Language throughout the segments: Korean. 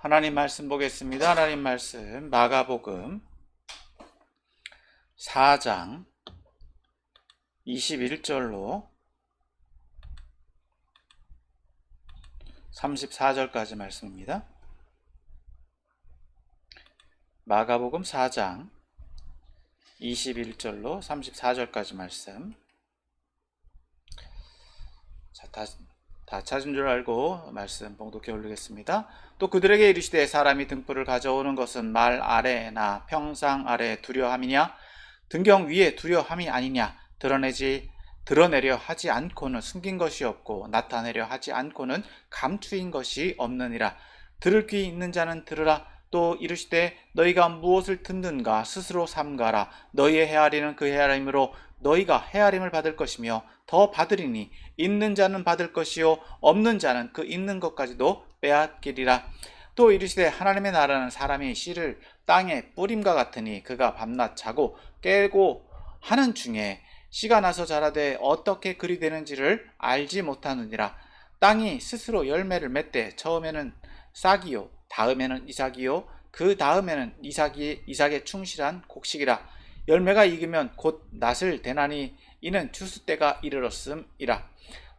하나님 말씀 보겠습니다. 하나님 말씀 마가복음 4장 21절로 34절까지 말씀입니다. 마가복음 4장 21절로 34절까지 말씀. 자, 다 찾은 줄 알고 말씀 봉독해 올리겠습니다. 또 그들에게 이르시되 사람이 등불을 가져오는 것은 말 아래나 평상 아래 두려함이냐 등경 위에 두려함이 아니냐. 드러내려 하지 않고는 숨긴 것이 없고 나타내려 하지 않고는 감추인 것이 없느니라. 들을 귀 있는 자는 들으라. 또 이르시되 너희가 무엇을 듣는가 스스로 삼가라. 너희의 헤아리는 그 헤아림으로 너희가 헤아림을 받을 것이며 더 받으리니 있는 자는 받을 것이요 없는 자는 그 있는 것까지도 빼앗기리라. 또 이르시되 하나님의 나라는 사람이 씨를 땅에 뿌림과 같으니 그가 밤낮 자고 깨고 하는 중에 씨가 나서 자라되 어떻게 그리 되는지를 알지 못하느니라. 땅이 스스로 열매를 맺되 처음에는 싹이요 다음에는 이삭이요 그 다음에는 이삭의 충실한 곡식이라. 열매가 익으면 곧 낫을 대나니 이는 추수 때가 이르렀음이라.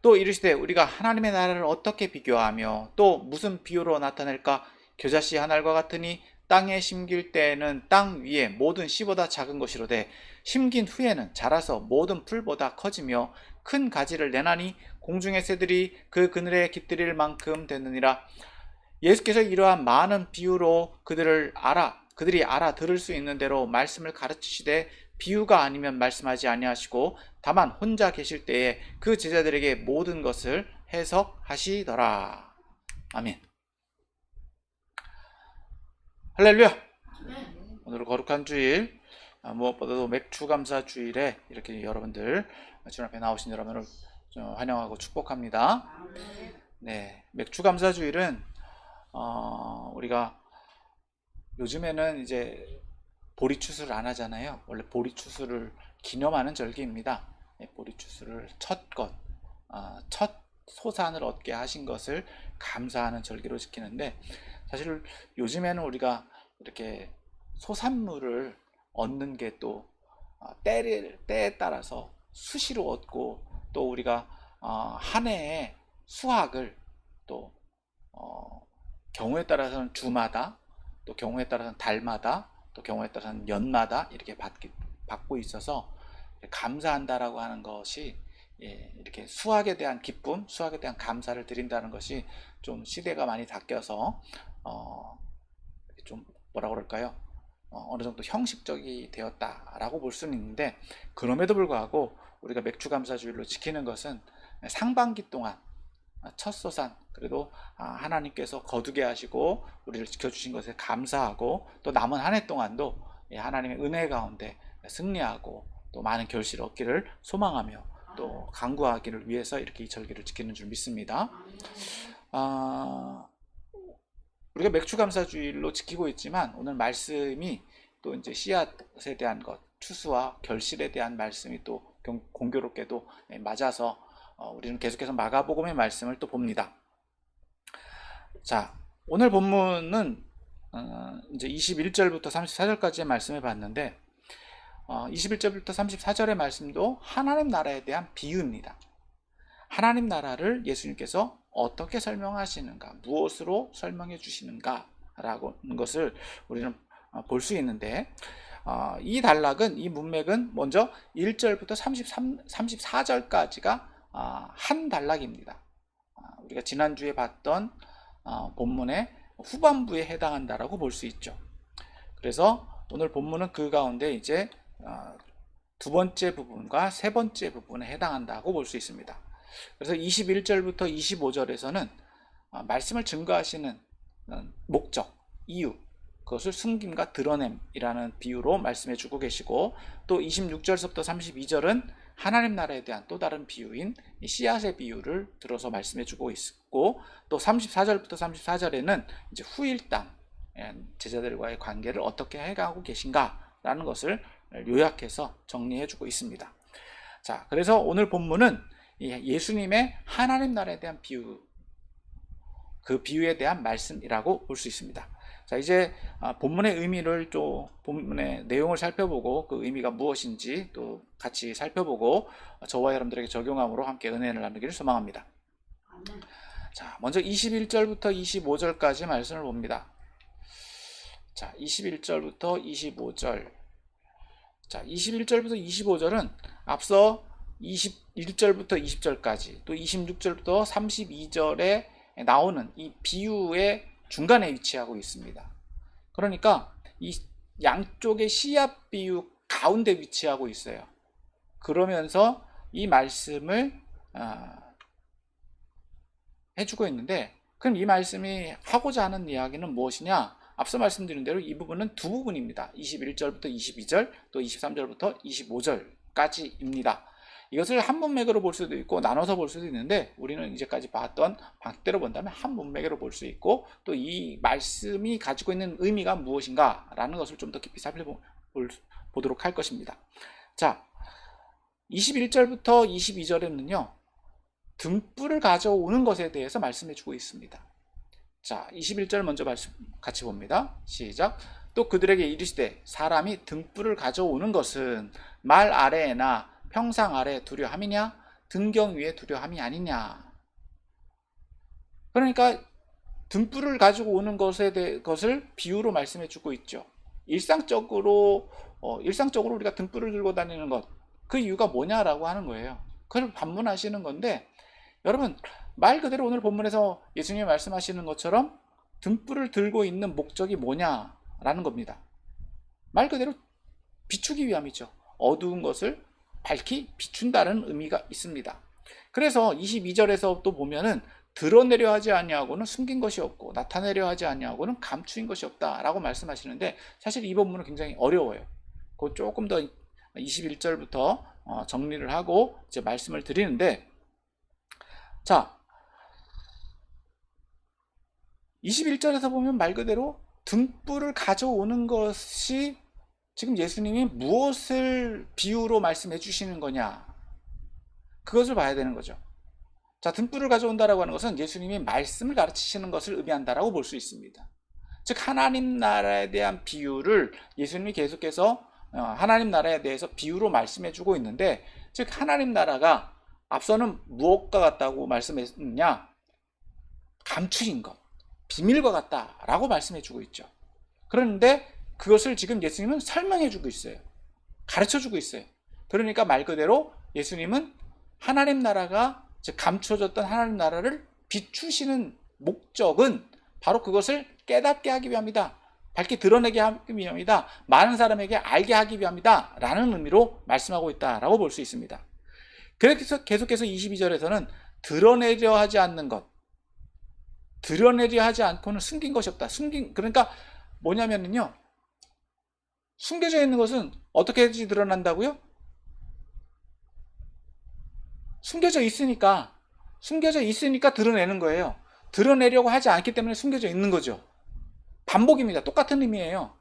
또 이르시되 우리가 하나님의 나라를 어떻게 비교하며 또 무슨 비유로 나타낼까? 겨자씨 한 알과 같으니 땅에 심길 때에는 땅 위에 모든 씨보다 작은 것이로되 심긴 후에는 자라서 모든 풀보다 커지며 큰 가지를 내나니 공중의 새들이 그 그늘에 깃들일 만큼 되느니라. 예수께서 이러한 많은 비유로 그들이 알아들을 수 있는 대로 말씀을 가르치시되 비유가 아니면 말씀하지 아니하시고 다만 혼자 계실 때에 그 제자들에게 모든 것을 해석하시더라. 아멘. 할렐루야. 오늘 거룩한 주일, 무엇보다도 맥주감사 주일에 이렇게 여러분들 주님 앞에 나오신 여러분을 환영하고 축복합니다. 네, 맥주감사 주일은 우리가 요즘에는 이제 보리추수를 안 하잖아요. 원래 보리추수를 기념하는 절기입니다. 보리추수를 첫 소산을 얻게 하신 것을 감사하는 절기로 지키는데, 사실 요즘에는 우리가 이렇게 소산물을 얻는 게 또 때에 따라서 수시로 얻고, 또 우리가 한 해의 수확을 또 경우에 따라서는 주마다, 또 경우에 따라서는 달마다, 또 경우에 따라서는 연마다 이렇게 받고 있어서 감사한다라고 하는 것이, 이렇게 수학에 대한 기쁨, 수학에 대한 감사를 드린다는 것이 좀 시대가 많이 바뀌어서 좀 뭐라 그럴까요? 어느 정도 형식적이 되었다라고 볼 수는 있는데, 그럼에도 불구하고 우리가 맥주감사주일로 지키는 것은 상반기 동안 첫 소산, 그래도 하나님께서 거두게 하시고 우리를 지켜주신 것에 감사하고, 또 남은 한 해 동안도 하나님의 은혜 가운데 승리하고 또 많은 결실을 얻기를 소망하며 또 간구하기를 위해서 이렇게 이 절기를 지키는 줄 믿습니다. 우리가 맥주감사주일로 지키고 있지만 오늘 말씀이 또 이제 씨앗에 대한 것, 추수와 결실에 대한 말씀이 또 공교롭게도 맞아서 우리는 계속해서 마가복음의 말씀을 또 봅니다. 자, 오늘 본문은 이제 21절부터 34절까지의 말씀을 봤는데, 21절부터 34절의 말씀도 하나님 나라에 대한 비유입니다. 하나님 나라를 예수님께서 어떻게 설명하시는가, 무엇으로 설명해 주시는가 라고 하는 것을 우리는 볼 수 있는데, 이 단락은, 이 문맥은 먼저 1절부터 34절까지가 한 단락입니다. 우리가 지난주에 봤던 본문의 후반부에 해당한다라고 볼 수 있죠. 그래서 오늘 본문은 그 가운데 이제 두 번째 부분과 세 번째 부분에 해당한다고 볼 수 있습니다. 그래서 21절부터 25절에서는 말씀을 증거하시는 목적, 이유, 그것을 숨김과 드러냄이라는 비유로 말씀해 주고 계시고, 또 26절부터 32절은 하나님 나라에 대한 또 다른 비유인 씨앗의 비유를 들어서 말씀해 주고 있고, 또 34절부터 34절에는 이제 후일담, 제자들과의 관계를 어떻게 해가고 계신가 라는 것을 요약해서 정리해 주고 있습니다. 자, 그래서 오늘 본문은 예수님의 하나님 나라에 대한 비유, 그 비유에 대한 말씀이라고 볼 수 있습니다. 자, 이제 본문의 의미를 또 본문의 내용을 살펴보고 그 의미가 무엇인지 또 같이 살펴보고 저와 여러분들에게 적용함으로 함께 은혜를 나누기를 소망합니다. 자, 먼저 21절부터 25절까지 말씀을 봅니다. 자, 21절부터 25절. 자, 21절부터 25절은 앞서 21절부터 20절까지 또 26절부터 32절에 나오는 이 비유의 중간에 위치하고 있습니다. 그러니까 이 양쪽의 씨앗 비유 가운데 위치하고 있어요. 그러면서 이 말씀을 해주고 있는데, 그럼 이 말씀이 하고자 하는 이야기는 무엇이냐? 앞서 말씀드린 대로 이 부분은 두 부분입니다. 21절부터 22절, 또 23절부터 25절까지입니다. 이것을 한 문맥으로 볼 수도 있고 나눠서 볼 수도 있는데, 우리는 이제까지 봤던 방식대로 본다면 한 문맥으로 볼 수 있고, 또 이 말씀이 가지고 있는 의미가 무엇인가 라는 것을 좀 더 깊이 살펴보도록 할 것입니다. 자, 21절부터 22절에는요 등불을 가져오는 것에 대해서 말씀해 주고 있습니다. 자, 21절 먼저 같이 봅니다. 시작. 또 그들에게 이르시되 사람이 등불을 가져오는 것은 말 아래에나 평상 아래에 두려 함이냐 등경 위에 두려 함이 아니냐. 그러니까 등불을 가지고 오는 것을 비유로 말씀해 주고 있죠. 일상적으로 우리가 등불을 들고 다니는 것, 그 이유가 뭐냐라고 하는 거예요. 그걸 반문하시는 건데, 여러분 말 그대로 오늘 본문에서 예수님이 말씀하시는 것처럼 등불을 들고 있는 목적이 뭐냐라는 겁니다. 말 그대로 비추기 위함이죠. 어두운 것을 밝히 비춘다는 의미가 있습니다. 그래서 22절에서 또 보면은 드러내려 하지 아니하고는 숨긴 것이 없고 나타내려 하지 아니하고는 감추인 것이 없다라고 말씀하시는데, 사실 이 본문은 굉장히 어려워요. 그 조금 더 21절부터 정리를 하고 이제 말씀을 드리는데, 자, 21절에서 보면 말 그대로 등불을 가져오는 것이 지금 예수님이 무엇을 비유로 말씀해 주시는 거냐, 그것을 봐야 되는 거죠. 자, 등불을 가져온다라고 하는 것은 예수님이 말씀을 가르치시는 것을 의미한다라고 볼 수 있습니다. 즉 하나님 나라에 대한 비유를 예수님이 계속해서 하나님 나라에 대해서 비유로 말씀해 주고 있는데, 즉 하나님 나라가 앞서는 무엇과 같다고 말씀했느냐? 감추인 것, 비밀과 같다라고 말씀해 주고 있죠. 그런데 그것을 지금 예수님은 설명해 주고 있어요. 가르쳐 주고 있어요. 그러니까 말 그대로 예수님은 하나님 나라가, 즉 감춰졌던 하나님 나라를 비추시는 목적은 바로 그것을 깨닫게 하기 위함이다. 밝게 드러내게 하기 위함이다. 많은 사람에게 알게 하기 위함이다. 라는 의미로 말씀하고 있다라고 볼 수 있습니다. 그래서 계속해서 22절에서는 드러내려 하지 않는 것, 드러내려 하지 않고는 숨긴 것이 없다. 그러니까 뭐냐면요, 숨겨져 있는 것은 어떻게 드러난다고요? 숨겨져 있으니까 드러내는 거예요. 드러내려고 하지 않기 때문에 숨겨져 있는 거죠. 반복입니다. 똑같은 의미예요.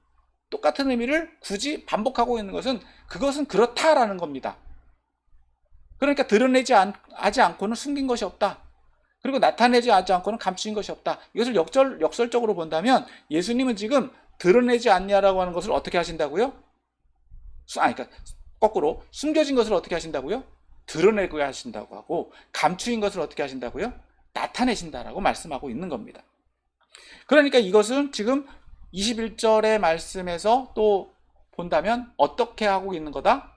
똑같은 의미를 굳이 반복하고 있는 것은, 그것은 그렇다라는 겁니다. 그러니까 하지 않고는 숨긴 것이 없다. 그리고 나타내지 않고는 감추인 것이 없다. 이것을 역설적으로 본다면 예수님은 지금 드러내지 않냐라고 하는 것을 어떻게 하신다고요? 그러니까 거꾸로 숨겨진 것을 어떻게 하신다고요? 드러내고 하신다고 하고, 감추인 것을 어떻게 하신다고요? 나타내신다라고 말씀하고 있는 겁니다. 그러니까 이것은 지금 21절의 말씀에서 또 본다면 어떻게 하고 있는 거다?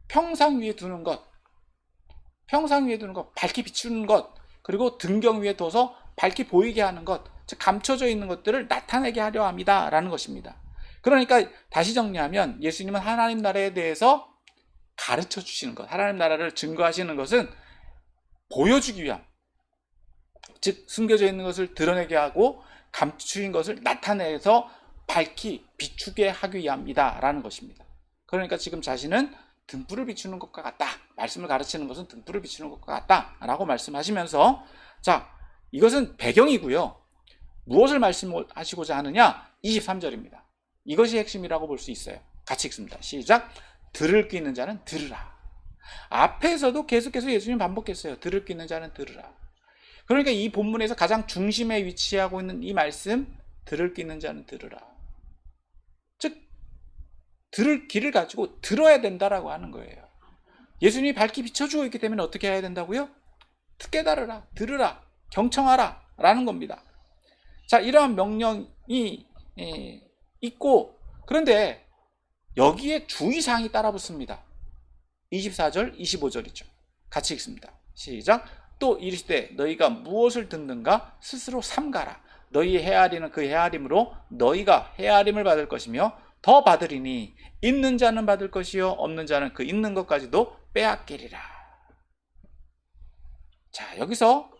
평상 위에 두는 것, 밝히 비추는 것, 그리고 등경 위에 둬서 밝히 보이게 하는 것, 즉 감춰져 있는 것들을 나타내게 하려 합니다 라는 것입니다. 그러니까 다시 정리하면 예수님은 하나님 나라에 대해서 가르쳐 주시는 것, 하나님 나라를 증거하시는 것은 보여주기 위함, 즉 숨겨져 있는 것을 드러내게 하고 감추인 것을 나타내서 밝히 비추게 하기 위함이다 라는 것입니다. 그러니까 지금 자신은 등불을 비추는 것과 같다, 말씀을 가르치는 것은 등불을 비추는 것과 같다 라고 말씀하시면서, 자, 이것은 배경이고요. 무엇을 말씀하시고자 하느냐? 23절입니다. 이것이 핵심이라고 볼 수 있어요. 같이 읽습니다. 시작. 들을 귀 있는 자는 들으라. 앞에서도 계속해서 예수님 반복했어요. 들을 귀 있는 자는 들으라. 그러니까 이 본문에서 가장 중심에 위치하고 있는 이 말씀, 들을 끼는 자는 들으라. 즉 들을 귀를 가지고 들어야 된다라고 하는 거예요. 예수님이 밝히 비춰주고 있기 때문에 어떻게 해야 된다고요? 깨달으라, 들으라, 경청하라 라는 겁니다. 자, 이러한 명령이 있고, 그런데 여기에 주의사항이 따라 붙습니다. 24절, 25절이죠. 같이 읽습니다. 시작. 또 이르시되 너희가 무엇을 듣는가 스스로 삼가라. 너희 헤아리는 그 헤아림으로 너희가 헤아림을 받을 것이며 더 받으리니 있는 자는 받을 것이요 없는 자는 그 있는 것까지도 빼앗기리라. 자, 여기서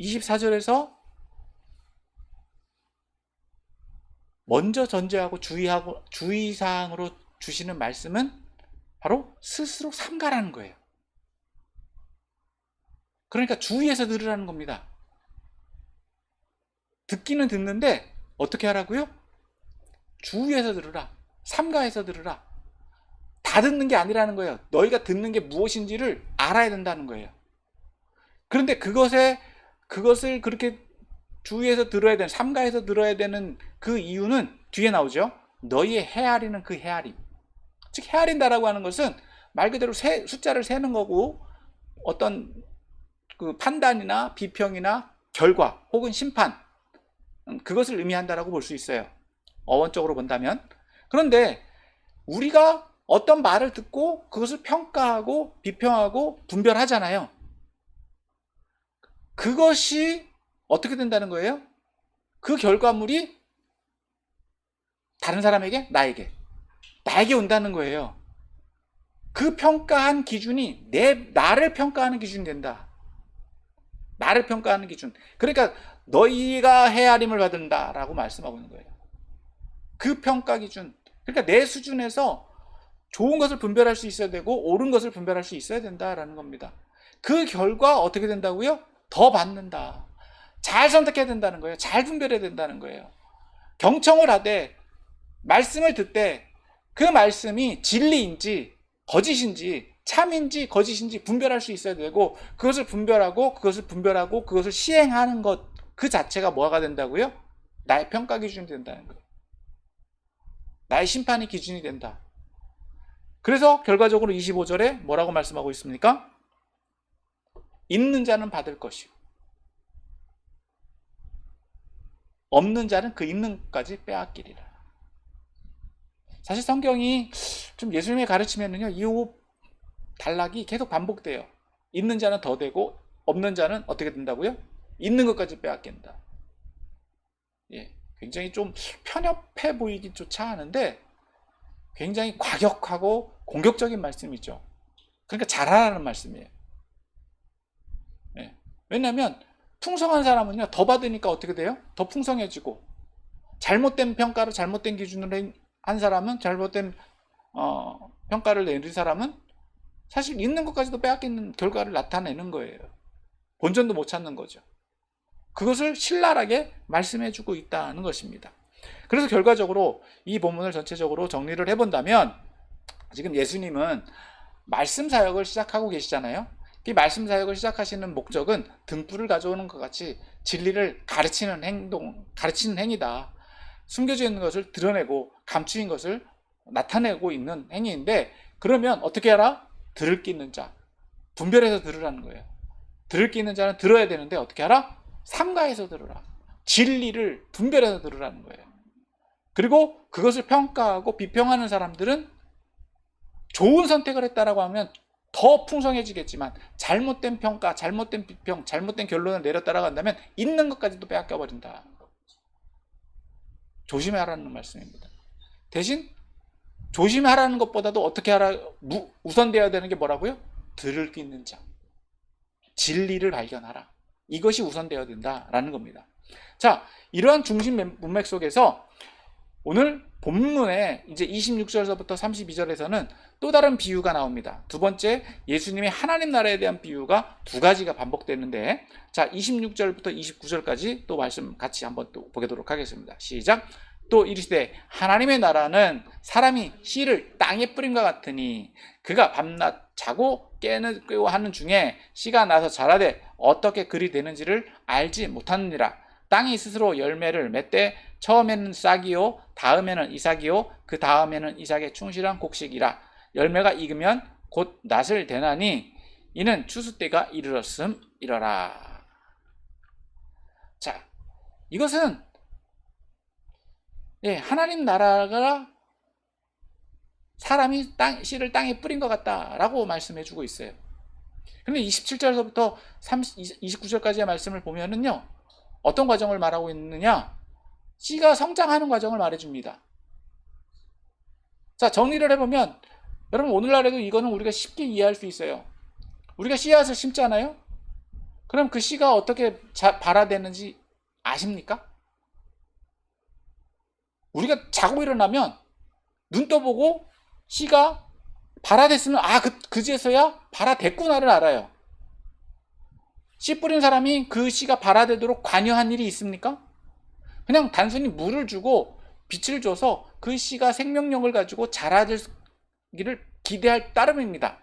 24절에서 먼저 전제하고 주의사항으로 주시는 말씀은 바로 스스로 삼가라는 거예요. 그러니까 주의해서 들으라는 겁니다. 듣기는 듣는데 어떻게 하라고요? 주의해서 들으라. 삼가해서 들으라. 다 듣는 게 아니라는 거예요. 너희가 듣는 게 무엇인지를 알아야 된다는 거예요. 그런데 그것을 그렇게 주의해서 들어야 되는, 삼가해서 들어야 되는 그 이유는 뒤에 나오죠. 너희의 헤아리는 그 헤아림. 즉 헤아린다라고 하는 것은 말 그대로 숫자를 세는 거고, 어떤 그 판단이나 비평이나 결과 혹은 심판, 그것을 의미한다라고 볼 수 있어요. 어원적으로 본다면. 그런데 우리가 어떤 말을 듣고 그것을 평가하고 비평하고 분별하잖아요. 그것이 어떻게 된다는 거예요? 그 결과물이 다른 사람에게, 나에게 온다는 거예요. 그 평가한 기준이 나를 평가하는 기준이 된다. 나를 평가하는 기준. 그러니까 너희가 헤아림을 받는다라고 말씀하고 있는 거예요. 그 평가 기준. 그러니까 내 수준에서 좋은 것을 분별할 수 있어야 되고 옳은 것을 분별할 수 있어야 된다라는 겁니다. 그 결과 어떻게 된다고요? 더 받는다. 잘 선택해야 된다는 거예요. 잘 분별해야 된다는 거예요. 경청을 하되 말씀을 듣되 그 말씀이 진리인지 거짓인지 참인지 거짓인지 분별할 수 있어야 되고, 그것을 분별하고 그것을 시행하는 것 그 자체가 뭐가 된다고요? 나의 평가 기준이 된다는 거예요. 나의 심판의 기준이 된다. 그래서 결과적으로 25절에 뭐라고 말씀하고 있습니까? 있는 자는 받을 것이요 없는 자는 그 있는 것까지 빼앗기리라. 사실 성경이 좀 예수님의 가르치면은요, 이 단락이 계속 반복돼요. 있는 자는 더 되고 없는 자는 어떻게 된다고요? 있는 것까지 빼앗긴다. 예, 굉장히 좀 편협해 보이기조차 하는데 굉장히 과격하고 공격적인 말씀이죠. 그러니까 잘하라는 말씀이에요. 예, 왜냐하면 풍성한 사람은요, 더 받으니까 어떻게 돼요? 더 풍성해지고, 잘못된 평가를 잘못된 기준으로 한 사람은, 잘못된 평가를 내린 사람은 사실 있는 것까지도 빼앗기는 결과를 나타내는 거예요. 본전도 못 찾는 거죠. 그것을 신랄하게 말씀해주고 있다는 것입니다. 그래서 결과적으로 이 본문을 전체적으로 정리를 해본다면, 지금 예수님은 말씀 사역을 시작하고 계시잖아요. 이 말씀 사역을 시작하시는 목적은 등불을 가져오는 것 같이 진리를 가르치는 행위다. 숨겨져 있는 것을 드러내고 감추인 것을 나타내고 있는 행위인데, 그러면 어떻게 하라? 들을 끼는 자, 분별해서 들으라는 거예요. 들을 끼는 자는 들어야 되는데 어떻게 하라? 삼가해서 들으라. 진리를 분별해서 들으라는 거예요. 그리고 그것을 평가하고 비평하는 사람들은 좋은 선택을 했다라고 하면 더 풍성해지겠지만, 잘못된 평가, 잘못된 비평, 잘못된 결론을 내렸다라고 한다면 있는 것까지도 빼앗겨 버린다. 조심하라는 말씀입니다. 대신 조심하라는 것보다도 어떻게 하라, 우선되어야 되는 게 뭐라고요? 들을 끼는 자, 진리를 발견하라. 이것이 우선되어야 된다라는 겁니다. 자, 이러한 중심 문맥 속에서 오늘 본문에 이제 26절서부터 32절에서는 또 다른 비유가 나옵니다. 두 번째, 예수님의 하나님 나라에 대한 비유가 두 가지가 반복되는데, 자, 26절부터 29절까지 또 말씀 같이 한번 또 보도록 하겠습니다. 시작. 또 이르시되 하나님의 나라는 사람이 씨를 땅에 뿌린것 같으니 그가 밤낮 자고 깨고 하는 중에 씨가 나서 자라되 어떻게 그리 되는지를 알지 못하느니라. 땅이 스스로 열매를 맺되 처음에는 싹이요 다음에는 이삭이요 그 다음에는 이삭의 충실한 곡식이라. 열매가 익으면 곧 낫을 대나니 이는 추수 때가 이르렀음이러라. 자, 이것은 하나님 나라가 사람이 씨를 땅에 뿌린 것 같다라고 말씀해주고 있어요. 그런데 27절에서부터 29절까지의 말씀을 보면은요, 어떤 과정을 말하고 있느냐? 씨가 성장하는 과정을 말해줍니다. 자, 정리를 해보면 여러분 오늘날에도 이거는 우리가 쉽게 이해할 수 있어요. 우리가 씨앗을 심잖아요. 그럼 그 씨가 어떻게 발화되는지 아십니까? 우리가 자고 일어나면 눈 떠보고 씨가 발화됐으면 그제서야 발화됐구나를 알아요. 씨 뿌린 사람이 그 씨가 발화되도록 관여한 일이 있습니까? 그냥 단순히 물을 주고 빛을 줘서 그 씨가 생명력을 가지고 자라기를 기대할 따름입니다.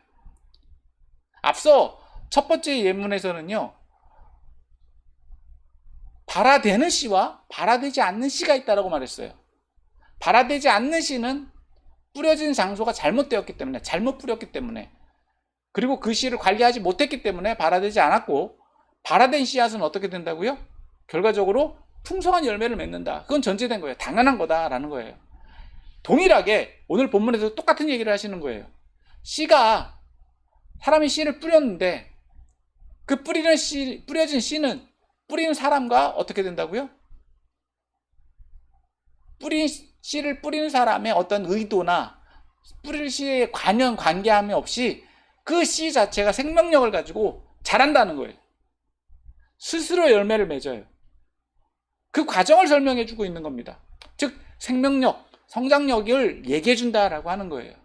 앞서 첫 번째 예문에서는요, 발화되는 씨와 발화되지 않는 씨가 있다고 말했어요. 발화되지 않는 씨는 뿌려진 장소가 잘못되었기 때문에, 잘못 뿌렸기 때문에, 그리고 그 씨를 관리하지 못했기 때문에 발화되지 않았고, 발화된 씨앗은 어떻게 된다고요? 결과적으로 풍성한 열매를 맺는다. 그건 전제된 거예요. 당연한 거다라는 거예요. 동일하게 오늘 본문에서 똑같은 얘기를 하시는 거예요. 사람이 씨를 뿌렸는데 그 뿌려진 씨는 뿌리는 사람과 어떻게 된다고요? 씨를 뿌리는 사람의 어떤 의도나 뿌릴 씨의 관계함이 없이 그 씨 자체가 생명력을 가지고 자란다는 거예요. 스스로 열매를 맺어요. 그 과정을 설명해 주고 있는 겁니다. 즉 생명력, 성장력을 얘기해 준다라고 하는 거예요.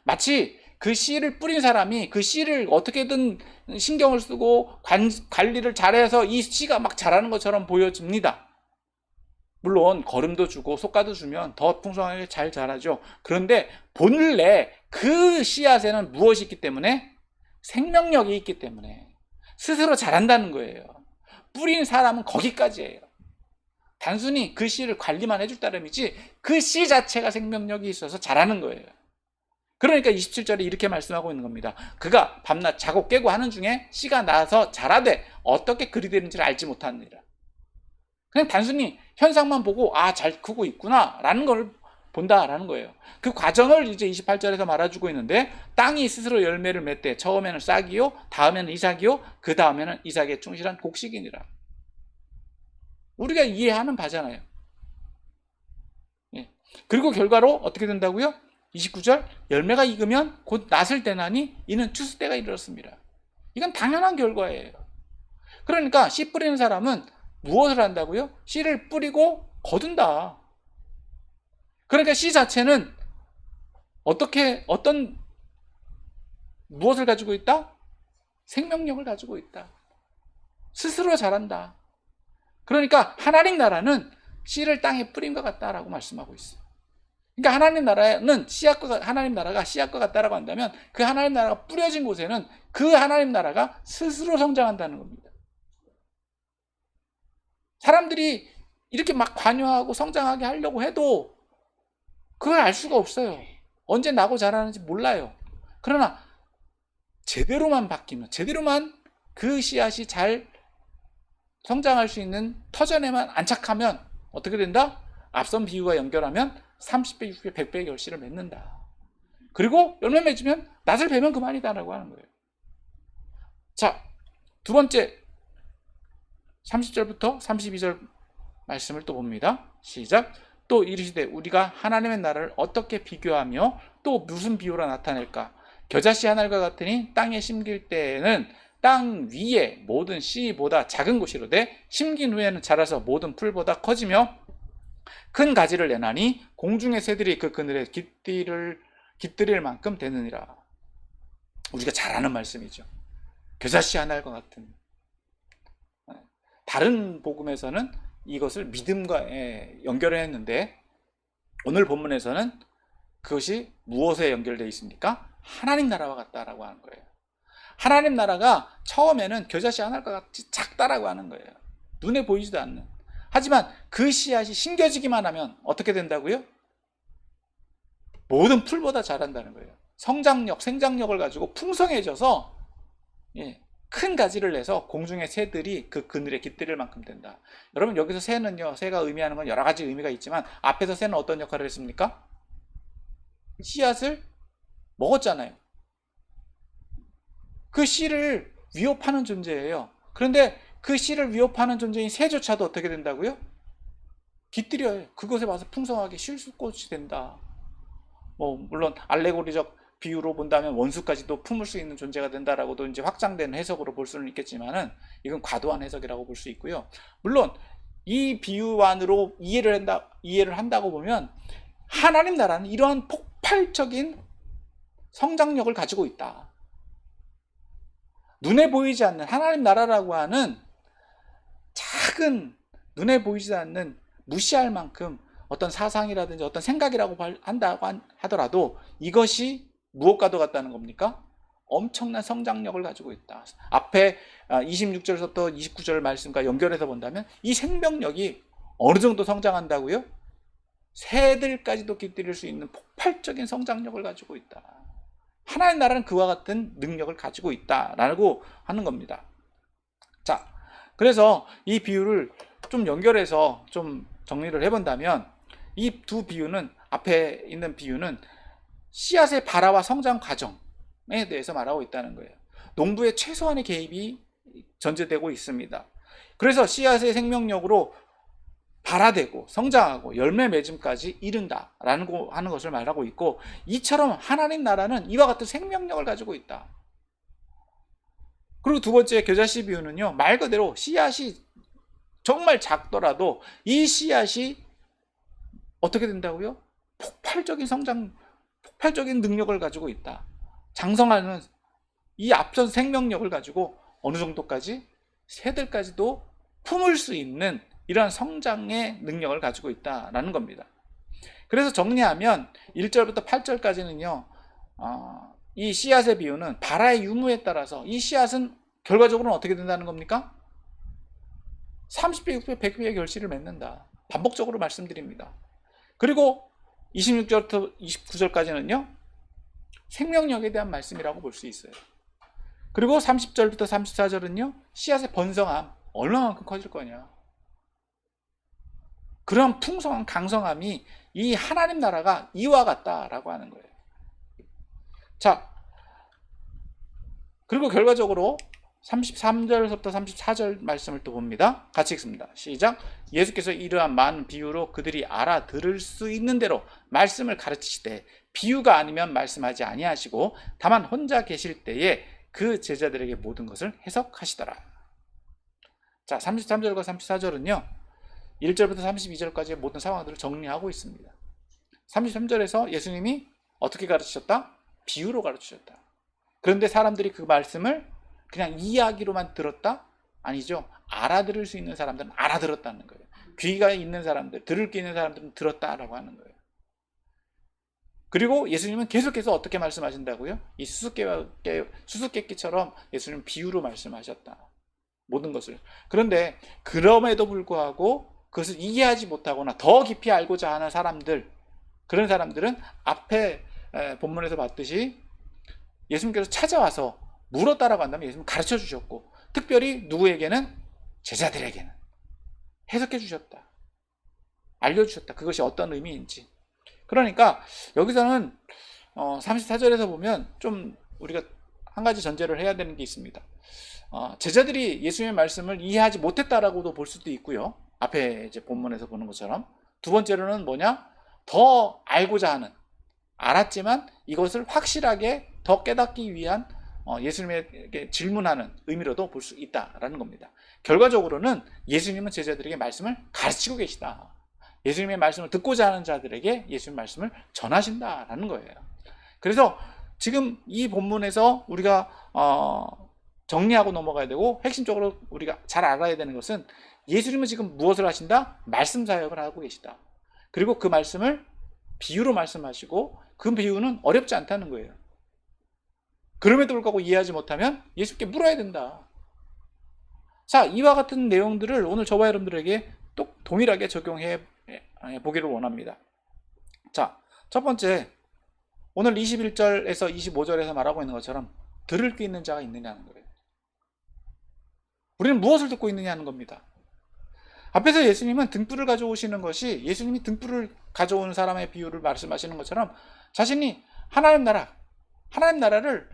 마치 그 씨를 뿌린 사람이 그 씨를 어떻게든 신경을 쓰고 관리를 잘해서 이 씨가 막 자라는 것처럼 보여집니다. 물론 거름도 주고 솎아도 주면 더 풍성하게 잘 자라죠. 그런데 본래 그 씨앗에는 무엇이 있기 때문에? 생명력이 있기 때문에 스스로 자란다는 거예요. 뿌린 사람은 거기까지예요. 단순히 그 씨를 관리만 해줄 따름이지 그 씨 자체가 생명력이 있어서 자라는 거예요. 그러니까 27절에 이렇게 말씀하고 있는 겁니다. 그가 밤낮 자고 깨고 하는 중에 씨가 나서 자라되 어떻게 그리 되는지를 알지 못하느니라. 그냥 단순히 현상만 보고 잘 크고 있구나 라는 걸 본다라는 거예요. 그 과정을 이제 28절에서 말해주고 있는데 땅이 스스로 열매를 맺되 처음에는 싹이요 다음에는 이삭이요 그 다음에는 이삭의 충실한 곡식이니라. 우리가 이해하는 바잖아요. 그리고 결과로 어떻게 된다고요? 29절 열매가 익으면 곧 낫을 대나니 이는 추수 때가 이르렀습니다. 이건 당연한 결과예요. 그러니까 씨 뿌리는 사람은 무엇을 한다고요? 씨를 뿌리고 거둔다. 그러니까 씨 자체는 무엇을 가지고 있다? 생명력을 가지고 있다. 스스로 자란다. 그러니까 하나님 나라는 씨를 땅에 뿌린 것 같다라고 말씀하고 있어요. 그러니까 하나님 나라가 씨앗과 같다라고 한다면 그 하나님 나라가 뿌려진 곳에는 그 하나님 나라가 스스로 성장한다는 겁니다. 사람들이 이렇게 막 관여하고 성장하게 하려고 해도 그걸 알 수가 없어요. 언제 나고 자라는지 몰라요. 그러나 제대로만 바뀌면, 제대로만 그 씨앗이 잘 성장할 수 있는 터전에만 안착하면 어떻게 된다? 앞선 비유와 연결하면 30배, 60배, 100배의 결실을 맺는다. 그리고 열매 맺으면 낫을 베면 그만이다라고 하는 거예요. 자, 두 번째 30절부터 32절 말씀을 또 봅니다. 시작. 또 이르시되 우리가 하나님의 나라를 어떻게 비교하며 또 무슨 비유로 나타낼까? 겨자씨 하나가 같으니 땅에 심길 때에는 땅 위에 모든 씨보다 작은 곳이로되 심긴 후에는 자라서 모든 풀보다 커지며 큰 가지를 내나니 공중의 새들이 그 그늘에 깃들일 만큼 되느니라. 우리가 잘 아는 말씀이죠. 겨자씨 하나과 같은. 다른 복음에서는 이것을 믿음과 연결을 했는데 오늘 본문에서는 그것이 무엇에 연결되어 있습니까? 하나님 나라와 같다라고 하는 거예요. 하나님 나라가 처음에는 겨자씨 하나과 같이 작다라고 하는 거예요. 눈에 보이지도 않는. 하지만 그 씨앗이 심겨지기만 하면 어떻게 된다고요? 모든 풀보다 자란다는 거예요. 성장력, 생장력을 가지고 풍성해져서 큰 가지를 내서 공중의 새들이 그 그늘에 깃들일 만큼 된다. 여러분, 여기서 새는요, 새가 의미하는 건 여러 가지 의미가 있지만 앞에서 새는 어떤 역할을 했습니까? 씨앗을 먹었잖아요. 그 씨를 위협하는 존재예요. 그런데 그 씨를 위협하는 존재인 새조차도 어떻게 된다고요? 깃들여요. 그곳에 와서 풍성하게 쉴 곳이 된다. 물론 알레고리적 비유로 본다면 원수까지도 품을 수 있는 존재가 된다라고도 이제 확장된 해석으로 볼 수는 있겠지만은 이건 과도한 해석이라고 볼 수 있고요. 물론 이 비유안으로 이해를 한다고 보면 하나님 나라는 이러한 폭발적인 성장력을 가지고 있다. 눈에 보이지 않는 하나님 나라라고 하는 작은 눈에 보이지 않는 무시할 만큼 어떤 사상이라든지 어떤 생각이라고 한다고 하더라도 이것이 무엇과도 같다는 겁니까? 엄청난 성장력을 가지고 있다. 앞에 26절부터 29절 말씀과 연결해서 본다면 이 생명력이 어느 정도 성장한다고요? 새들까지도 깃들일 수 있는 폭발적인 성장력을 가지고 있다. 하나님 나라는 그와 같은 능력을 가지고 있다라고 하는 겁니다. 자, 그래서 이 비유를 좀 연결해서 좀 정리를 해본다면 이 두 비유는, 앞에 있는 비유는 씨앗의 발화와 성장 과정에 대해서 말하고 있다는 거예요. 농부의 최소한의 개입이 전제되고 있습니다. 그래서 씨앗의 생명력으로 발화되고 성장하고 열매 맺음까지 이른다라는 하는 것을 말하고 있고, 이처럼 하나님 나라는 이와 같은 생명력을 가지고 있다. 그리고 두 번째 겨자씨 비유는요, 말 그대로 씨앗이 정말 작더라도 이 씨앗이 어떻게 된다고요? 폭발적인 성장, 폭발적인 능력을 가지고 있다. 장성하는 이 앞선 생명력을 가지고 어느 정도까지 새들까지도 품을 수 있는 이러한 성장의 능력을 가지고 있다라는 겁니다. 그래서 정리하면 1절부터 8절까지는요, 이 씨앗의 비유는 발화의 유무에 따라서 이 씨앗은 결과적으로는 어떻게 된다는 겁니까? 30배, 60배, 100배의 결실을 맺는다. 반복적으로 말씀드립니다. 그리고 26절부터 29절까지는요, 생명력에 대한 말씀이라고 볼 수 있어요. 그리고 30절부터 34절은요, 씨앗의 번성함, 얼마만큼 커질 거냐. 그런 풍성한 강성함이 이 하나님 나라가 이와 같다라고 하는 거예요. 자, 그리고 결과적으로 33절부터 34절 말씀을 또 봅니다. 같이 읽습니다. 시작. 예수께서 이러한 많은 비유로 그들이 알아들을 수 있는 대로 말씀을 가르치시되 비유가 아니면 말씀하지 아니하시고 다만 혼자 계실 때에 그 제자들에게 모든 것을 해석하시더라. 자, 33절과 34절은요, 1절부터 32절까지의 모든 상황들을 정리하고 있습니다. 33절에서 예수님이 어떻게 가르치셨다? 비유로 가르치셨다. 그런데 사람들이 그 말씀을 그냥 이야기로만 들었다? 아니죠. 알아들을 수 있는 사람들은 알아들었다는 거예요. 귀가 있는 사람들, 들을 귀 있는 사람들은 들었다라고 하는 거예요. 그리고 예수님은 계속해서 어떻게 말씀하신다고요? 이 수수께끼처럼 예수님은 비유로 말씀하셨다. 모든 것을. 그런데 그럼에도 불구하고 그것을 이해하지 못하거나 더 깊이 알고자 하는 사람들, 그런 사람들은 앞에 본문에서 봤듯이 예수님께서 찾아와서 물었다라고 한다면 예수님은 가르쳐 주셨고, 특별히 누구에게는? 제자들에게는 해석해 주셨다. 알려주셨다. 그것이 어떤 의미인지. 그러니까 여기서는 34절에서 보면 좀 우리가 한 가지 전제를 해야 되는 게 있습니다. 제자들이 예수님의 말씀을 이해하지 못했다라고도 볼 수도 있고요. 앞에 이제 본문에서 보는 것처럼. 두 번째로는 뭐냐? 더 알고자 하는, 알았지만 이것을 확실하게 더 깨닫기 위한 예수님에게 질문하는 의미로도 볼 수 있다라는 겁니다. 결과적으로는 예수님은 제자들에게 말씀을 가르치고 계시다. 예수님의 말씀을 듣고자 하는 자들에게 예수님의 말씀을 전하신다라는 거예요. 그래서 지금 이 본문에서 우리가 정리하고 넘어가야 되고, 핵심적으로 우리가 잘 알아야 되는 것은, 예수님은 지금 무엇을 하신다? 말씀 사역을 하고 계시다. 그리고 그 말씀을 비유로 말씀하시고 그 비유는 어렵지 않다는 거예요. 그럼에도 불구하고 이해하지 못하면 예수께 물어야 된다. 자, 이와 같은 내용들을 오늘 저와 여러분들에게 또 동일하게 적용해 보기를 원합니다. 자, 첫 번째, 오늘 21절에서 25절에서 말하고 있는 것처럼 들을 게 있는 자가 있느냐는 거예요. 우리는 무엇을 듣고 있느냐는 겁니다. 앞에서 예수님은 등불을 가져오시는 것이, 예수님이 등불을 가져오는 사람의 비유를 말씀하시는 것처럼 자신이 하나님 나라를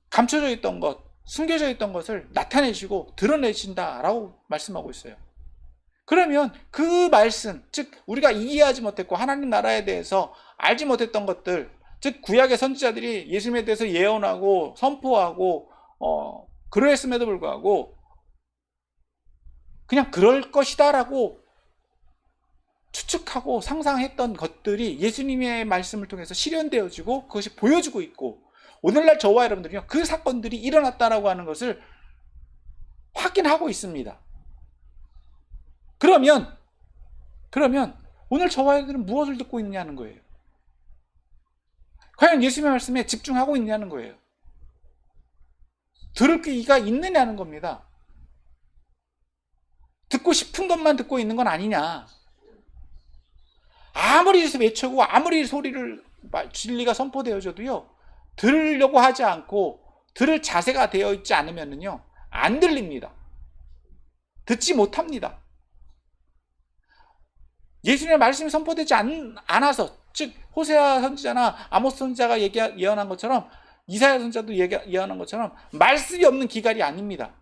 감춰져 있던 것, 숨겨져 있던 것을 나타내시고 드러내신다라고 말씀하고 있어요. 그러면 그 말씀, 즉 우리가 이해하지 못했고 하나님 나라에 대해서 알지 못했던 것들, 즉 구약의 선지자들이 예수님에 대해서 예언하고 선포하고 그러했음에도 불구하고 그냥 그럴 것이다 라고 추측하고 상상했던 것들이 예수님의 말씀을 통해서 실현되어지고 그것이 보여지고 있고, 오늘날 저와 여러분들이요, 그 사건들이 일어났다라고 하는 것을 확인하고 있습니다. 그러면 오늘 저와 여러분들은 무엇을 듣고 있느냐는 거예요. 과연 예수님의 말씀에 집중하고 있느냐는 거예요. 들을 귀가 있느냐는 겁니다. 듣고 싶은 것만 듣고 있는 건 아니냐. 아무리 외치고 아무리 소리를 진리가 선포되어져도요, 들으려고 하지 않고 들을 자세가 되어 있지 않으면요 안 들립니다. 듣지 못합니다. 예수님의 말씀이 선포되지 않아서, 즉 호세아 선지자나 아모스 선지자가 예언한 것처럼, 이사야 선지자도 예언한 것처럼 말씀이 없는 기갈이 아닙니다.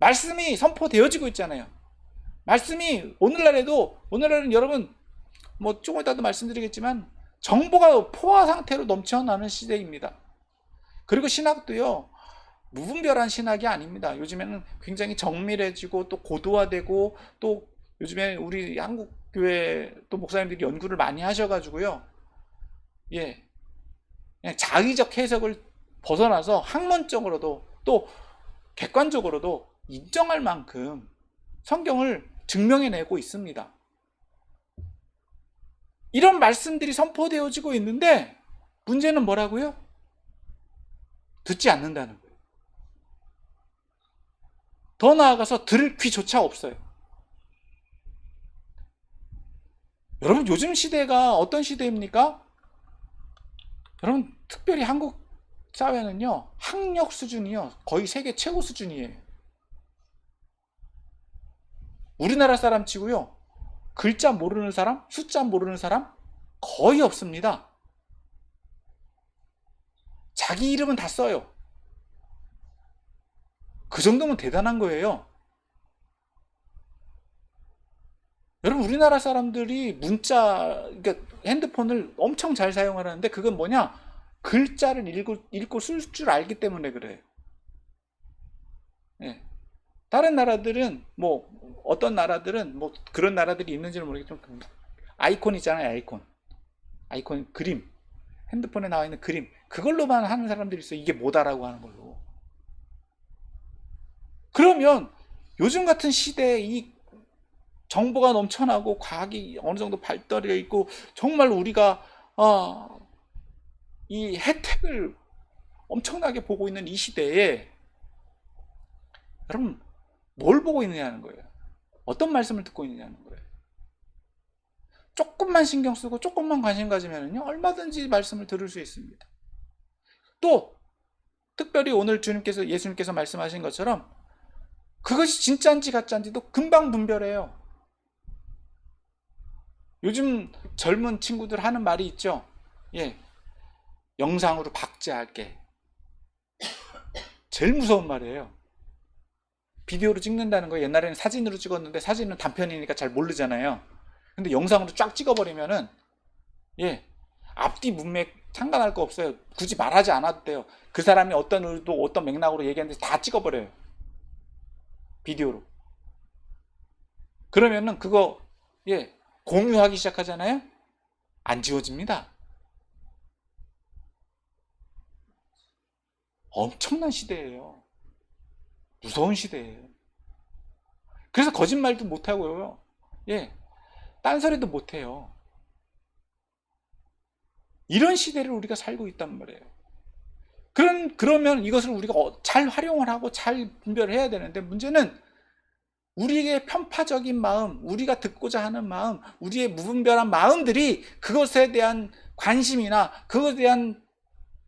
말씀이 선포되어지고 있잖아요. 말씀이 오늘날은 여러분 조금 이따도 말씀드리겠지만 정보가 포화 상태로 넘쳐나는 시대입니다. 그리고 신학도요, 무분별한 신학이 아닙니다. 요즘에는 굉장히 정밀해지고 또 고도화되고, 또 요즘에 우리 한국 교회 또 목사님들이 연구를 많이 하셔가지고요, 그냥 자의적 해석을 벗어나서 학문적으로도 또 객관적으로도 인정할 만큼 성경을 증명해내고 있습니다. 이런 말씀들이 선포되어지고 있는데 문제는 뭐라고요? 듣지 않는다는 거예요. 더 나아가서 들을 귀조차 없어요. 여러분, 요즘 시대가 어떤 시대입니까? 여러분, 특별히 한국 사회는요, 학력 수준이요 거의 세계 최고 수준이에요. 우리나라 사람 치고요, 글자 모르는 사람, 숫자 모르는 사람 거의 없습니다. 자기 이름은 다 써요. 그 정도면 대단한 거예요. 여러분, 우리나라 사람들이 그러니까 핸드폰을 엄청 잘 사용하는데 그건 뭐냐? 글자를 읽고 쓸 줄 알기 때문에 그래요. 다른 나라들은 어떤 나라들은 그런 나라들이 있는지는 모르겠지만 아이콘 있잖아요. 아이콘 그림, 핸드폰에 나와 있는 그림, 그걸로만 하는 사람들이 있어요. 이게 뭐다라고 하는 걸로. 그러면 요즘 같은 시대에 이 정보가 넘쳐나고 과학이 어느 정도 발달되어 있고 정말 우리가 이 혜택을 엄청나게 보고 있는 이 시대에 여러분, 뭘 보고 있느냐는 거예요. 어떤 말씀을 듣고 있느냐는 거예요. 조금만 신경 쓰고 조금만 관심 가지면요, 얼마든지 말씀을 들을 수 있습니다. 또 특별히 오늘 예수님께서 말씀하신 것처럼 그것이 진짜인지 가짜인지도 금방 분별해요. 요즘 젊은 친구들 하는 말이 있죠. 영상으로 박제할게. 제일 무서운 말이에요. 비디오로 찍는다는 거, 옛날에는 사진으로 찍었는데 사진은 단편이니까 잘 모르잖아요. 근데 영상으로 쫙 찍어버리면은 앞뒤 문맥 상관할 거 없어요. 굳이 말하지 않아도 돼요. 그 사람이 어떤 의도, 어떤 맥락으로 얘기하는지 다 찍어버려요. 비디오로. 그러면은 그거 공유하기 시작하잖아요. 안 지워집니다. 엄청난 시대예요. 무서운 시대예요. 그래서 거짓말도 못하고요. 딴소리도 못해요. 이런 시대를 우리가 살고 있단 말이에요. 그러면 이것을 우리가 잘 활용을 하고 잘 분별을 해야 되는데, 문제는 우리의 편파적인 마음, 우리가 듣고자 하는 마음, 우리의 무분별한 마음들이 그것에 대한 관심이나 그것에 대한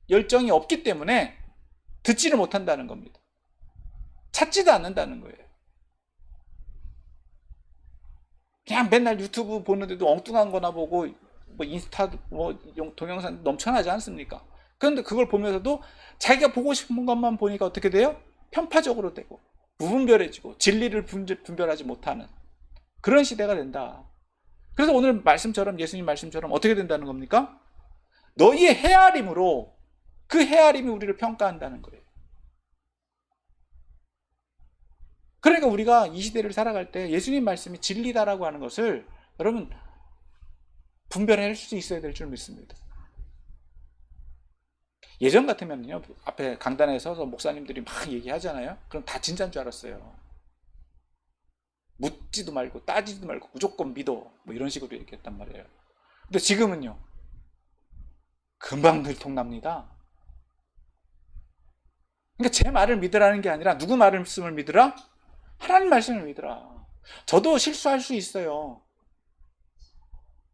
열정이 없기 때문에 듣지를 못한다는 겁니다. 찾지도 않는다는 거예요. 그냥 맨날 유튜브 보는데도 엉뚱한 거나 보고, 뭐 인스타, 뭐 동영상 넘쳐나지 않습니까? 그런데 그걸 보면서도 자기가 보고 싶은 것만 보니까 어떻게 돼요? 편파적으로 되고 무분별해지고 진리를 분별하지 못하는 그런 시대가 된다. 그래서 오늘 말씀처럼, 예수님 말씀처럼 어떻게 된다는 겁니까? 너희의 헤아림으로, 그 헤아림이 우리를 평가한다는 거예요. 그러니까 우리가 이 시대를 살아갈 때 예수님 말씀이 진리다라고 하는 것을 여러분 분별할 수 있어야 될 줄 믿습니다. 예전 같으면요, 앞에 강단에 서서 목사님들이 막 얘기하잖아요. 그럼 다 진짜인 줄 알았어요. 묻지도 말고 따지지도 말고 무조건 믿어, 뭐 이런 식으로 얘기했단 말이에요. 근데 지금은요, 금방 들통납니다. 그러니까 제 말을 믿으라는 게 아니라 누구 말씀을 믿으라? 하나님 말씀을 믿으라. 저도 실수할 수 있어요,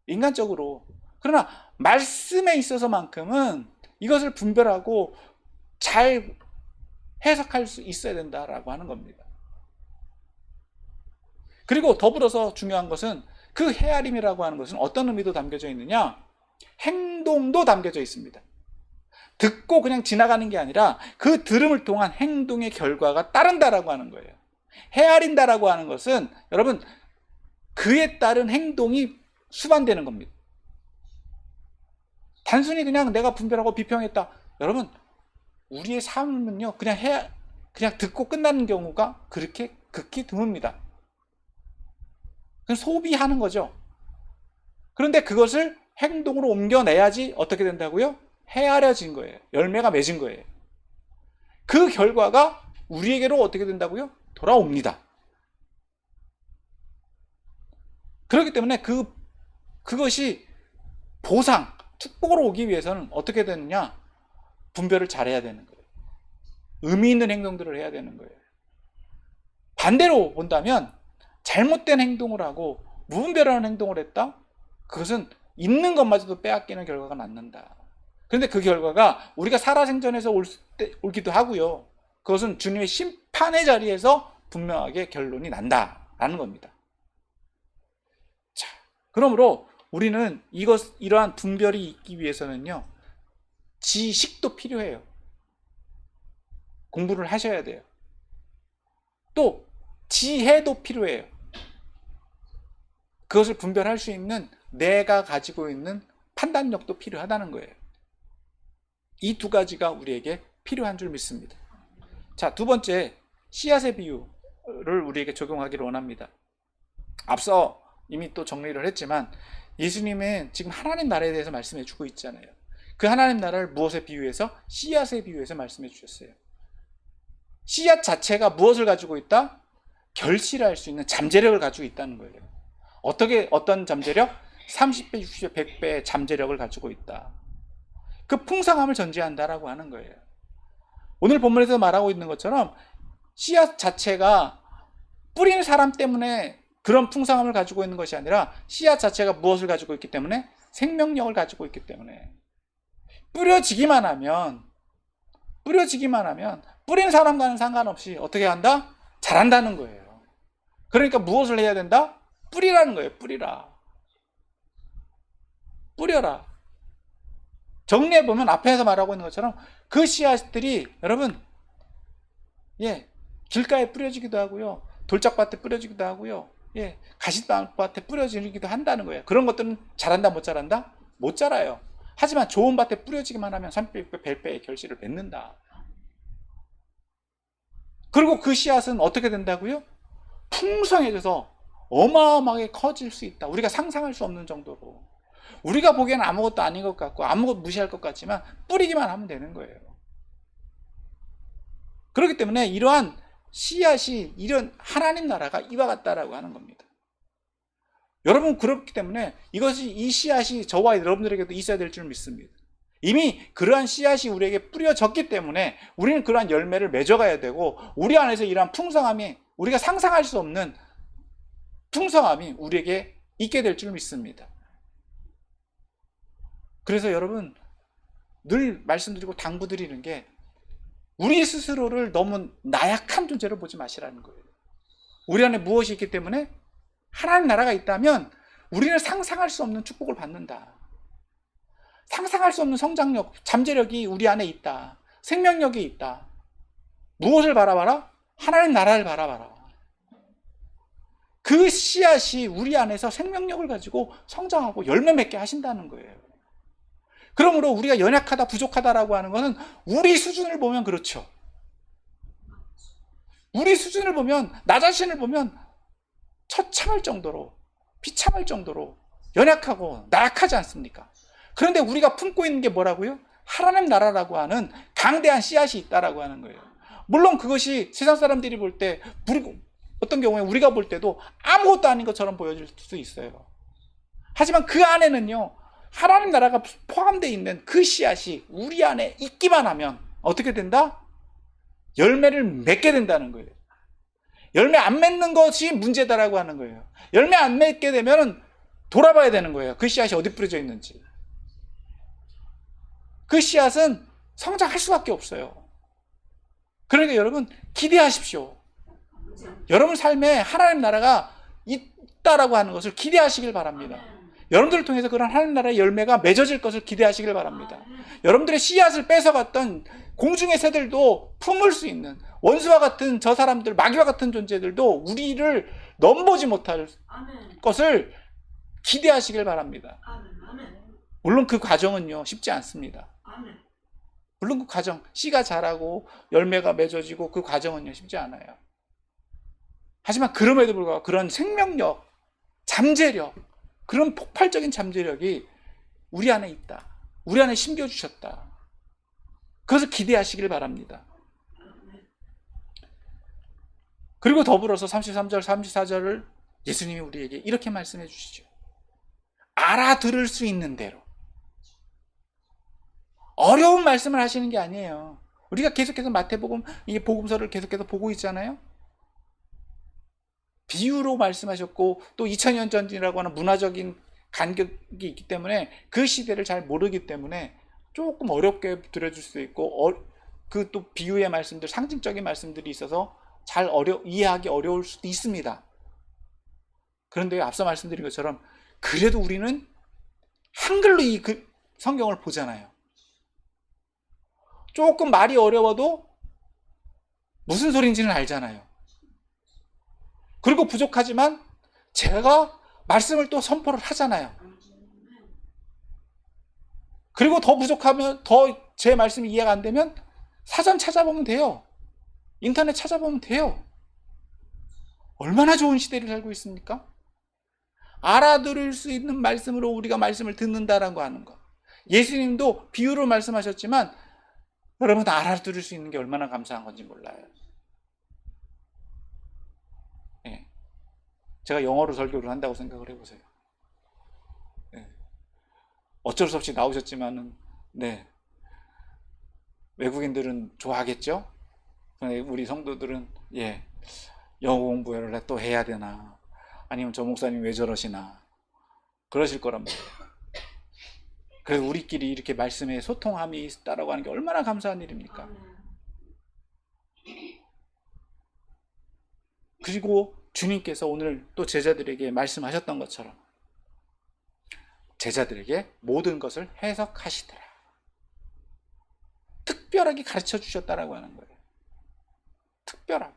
인간적으로. 그러나 말씀에 있어서만큼은 이것을 분별하고 잘 해석할 수 있어야 된다라고 하는 겁니다. 그리고 더불어서 중요한 것은 그 헤아림이라고 하는 것은 어떤 의미도 담겨져 있느냐? 행동도 담겨져 있습니다. 듣고 그냥 지나가는 게 아니라 그 들음을 통한 행동의 결과가 따른다라고 하는 거예요. 헤아린다라고 하는 것은 여러분 그에 따른 행동이 수반되는 겁니다. 단순히 그냥 내가 분별하고 비평했다. 여러분 우리의 삶은요 그냥 듣고 끝나는 경우가 그렇게 극히 드뭅니다. 그냥 소비하는 거죠. 그런데 그것을 행동으로 옮겨내야지 어떻게 된다고요? 헤아려진 거예요. 열매가 맺은 거예요. 그 결과가 우리에게로 어떻게 된다고요? 돌아옵니다. 그렇기 때문에 그것이 보상, 축복으로 오기 위해서는 어떻게 되느냐? 분별을 잘해야 되는 거예요. 의미 있는 행동들을 해야 되는 거예요. 반대로 본다면 잘못된 행동을 하고 무분별한 행동을 했다? 그것은 있는 것마저도 빼앗기는 결과가 낳는다. 그런데 그 결과가 우리가 살아생전에서 올기도 하고요. 그것은 주님의 심판의 자리에서 분명하게 결론이 난다라는 겁니다. 자, 그러므로 우리는 이러한 분별이 있기 위해서는요, 지식도 필요해요. 공부를 하셔야 돼요. 또 지혜도 필요해요. 그것을 분별할 수 있는 내가 가지고 있는 판단력도 필요하다는 거예요. 이 두 가지가 우리에게 필요한 줄 믿습니다. 자, 두 번째, 씨앗의 비유를 우리에게 적용하기를 원합니다. 앞서 이미 또 정리를 했지만 예수님은 지금 하나님 나라에 대해서 말씀해 주고 있잖아요. 그 하나님 나라를 무엇에 비유해서? 씨앗에 비유해서 말씀해 주셨어요. 씨앗 자체가 무엇을 가지고 있다? 결실할 수 있는 잠재력을 가지고 있다는 거예요. 어떤 잠재력? 30배, 60배, 100배의 잠재력을 가지고 있다. 그 풍성함을 전제한다라고 하는 거예요. 오늘 본문에서 말하고 있는 것처럼 씨앗 자체가 뿌리는 사람 때문에 그런 풍성함을 가지고 있는 것이 아니라 씨앗 자체가 무엇을 가지고 있기 때문에? 생명력을 가지고 있기 때문에 뿌려지기만 하면 뿌리는 사람과는 상관없이 어떻게 한다? 자란다는 거예요. 그러니까 무엇을 해야 된다? 뿌리라는 거예요. 뿌려라. 정리해보면 앞에서 말하고 있는 것처럼 그 씨앗들이 여러분 길가에 뿌려지기도 하고요, 돌짝밭에 뿌려지기도 하고요, 가시밭에 뿌려지기도 한다는 거예요. 그런 것들은 자란다 못 자란다? 못 자라요. 하지만 좋은 밭에 뿌려지기만 하면 30배, 100배의 결실을 맺는다. 그리고 그 씨앗은 어떻게 된다고요? 풍성해져서 어마어마하게 커질 수 있다. 우리가 상상할 수 없는 정도로. 우리가 보기에는 아무것도 아닌 것 같고 아무것도 무시할 것 같지만 뿌리기만 하면 되는 거예요. 그렇기 때문에 이러한 씨앗이, 이런 하나님 나라가 이와 같다라고 하는 겁니다. 여러분, 그렇기 때문에 이 씨앗이 저와 여러분들에게도 있어야 될 줄 믿습니다. 이미 그러한 씨앗이 우리에게 뿌려졌기 때문에 우리는 그러한 열매를 맺어가야 되고, 우리 안에서 이러한 풍성함이, 우리가 상상할 수 없는 풍성함이 우리에게 있게 될 줄 믿습니다. 그래서 여러분, 늘 말씀드리고 당부드리는 게, 우리 스스로를 너무 나약한 존재로 보지 마시라는 거예요. 우리 안에 무엇이 있기 때문에, 하나님 나라가 있다면 우리는 상상할 수 없는 축복을 받는다. 상상할 수 없는 성장력, 잠재력이 우리 안에 있다. 생명력이 있다. 무엇을 바라봐라? 하나님 나라를 바라봐라. 그 씨앗이 우리 안에서 생명력을 가지고 성장하고 열매 맺게 하신다는 거예요. 그러므로 우리가 연약하다, 부족하다라고 하는 것은 우리 수준을 보면 그렇죠. 우리 수준을 보면, 나 자신을 보면 처참할 정도로, 비참할 정도로 연약하고 나약하지 않습니까? 그런데 우리가 품고 있는 게 뭐라고요? 하나님 나라라고 하는 강대한 씨앗이 있다라고 하는 거예요. 물론 그것이 세상 사람들이 볼 때, 어떤 경우에 우리가 볼 때도 아무것도 아닌 것처럼 보여질 수 있어요. 하지만 그 안에는요, 하나님 나라가 포함되어 있는 그 씨앗이 우리 안에 있기만 하면 어떻게 된다? 열매를 맺게 된다는 거예요. 열매 안 맺는 것이 문제다라고 하는 거예요. 열매 안 맺게 되면 돌아봐야 되는 거예요. 그 씨앗이 어디 뿌려져 있는지. 그 씨앗은 성장할 수밖에 없어요. 그러니까 여러분, 기대하십시오. 여러분 삶에 하나님 나라가 있다라고 하는 것을 기대하시길 바랍니다. 여러분들을 통해서 그런 하나님 나라의 열매가 맺어질 것을 기대하시길 바랍니다. 여러분들의 씨앗을 뺏어갔던 공중의 새들도 품을 수 있는, 원수와 같은 저 사람들, 마귀와 같은 존재들도 우리를 넘보지 못할 것을 기대하시길 바랍니다. 물론 그 과정은요, 쉽지 않습니다. 물론 그 과정, 씨가 자라고 열매가 맺어지고 그 과정은요, 쉽지 않아요. 하지만 그럼에도 불구하고 그런 생명력, 잠재력, 그런 폭발적인 잠재력이 우리 안에 있다. 우리 안에 심겨주셨다. 그것을 기대하시길 바랍니다. 그리고 더불어서 33절, 34절을 예수님이 우리에게 이렇게 말씀해 주시죠. 알아들을 수 있는 대로. 어려운 말씀을 하시는 게 아니에요. 우리가 계속해서 마태복음, 이 복음서를 계속해서 보고 있잖아요. 비유로 말씀하셨고, 또 2000년 전이라고 하는 문화적인 간격이 있기 때문에 그 시대를 잘 모르기 때문에 조금 어렵게 들어줄 수 있고, 그 또 비유의 말씀들, 상징적인 말씀들이 있어서 잘 이해하기 어려울 수도 있습니다. 그런데 앞서 말씀드린 것처럼 그래도 우리는 한글로 그 성경을 보잖아요. 조금 말이 어려워도 무슨 소리인지는 알잖아요. 그리고 부족하지만 제가 말씀을 또 선포를 하잖아요. 그리고 더 부족하면, 더 제 말씀이 이해가 안 되면 사전 찾아보면 돼요. 인터넷 찾아보면 돼요. 얼마나 좋은 시대를 살고 있습니까? 알아들을 수 있는 말씀으로 우리가 말씀을 듣는다라는 거 하는 거. 예수님도 비유로 말씀하셨지만 여러분, 알아들을 수 있는 게 얼마나 감사한 건지 몰라요. 네. 제가 영어로 설교를 한다고 생각을 해보세요. 네. 어쩔 수 없이 나오셨지만은, 네. 외국인들은 좋아하겠죠? 우리 성도들은, 영어 공부를 또 해야 되나? 아니면 저 목사님 왜 저러시나? 그러실 거란 말이에요. 그래서 우리끼리 이렇게 말씀에 소통함이 있다라고 하는 게 얼마나 감사한 일입니까? 그리고 주님께서 오늘 또 제자들에게 말씀하셨던 것처럼 제자들에게 모든 것을 해석하시더라. 특별하게 가르쳐 주셨다라고 하는 거예요. 특별하게.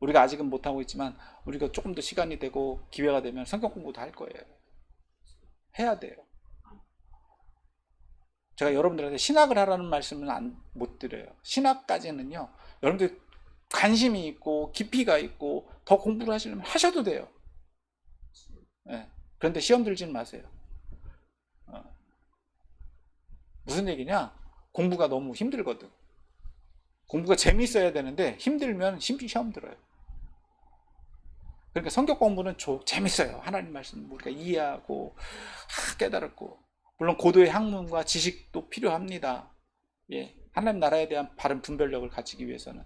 우리가 아직은 못하고 있지만 우리가 조금 더 시간이 되고 기회가 되면 성경 공부도 할 거예요. 해야 돼요. 제가 여러분들한테 신학을 하라는 말씀은 못 드려요. 신학까지는요, 여러분들 관심이 있고 깊이가 있고 더 공부를 하시려면 하셔도 돼요. 네. 그런데 시험 들지는 마세요. 무슨 얘기냐? 공부가 너무 힘들거든. 공부가 재밌어야 되는데 힘들면 시험 들어요. 그러니까 성경 공부는 재밌어요. 하나님 말씀 우리가 이해하고 깨달았고, 물론 고도의 학문과 지식도 필요합니다. 예, 하나님 나라에 대한 바른 분별력을 가지기 위해서는.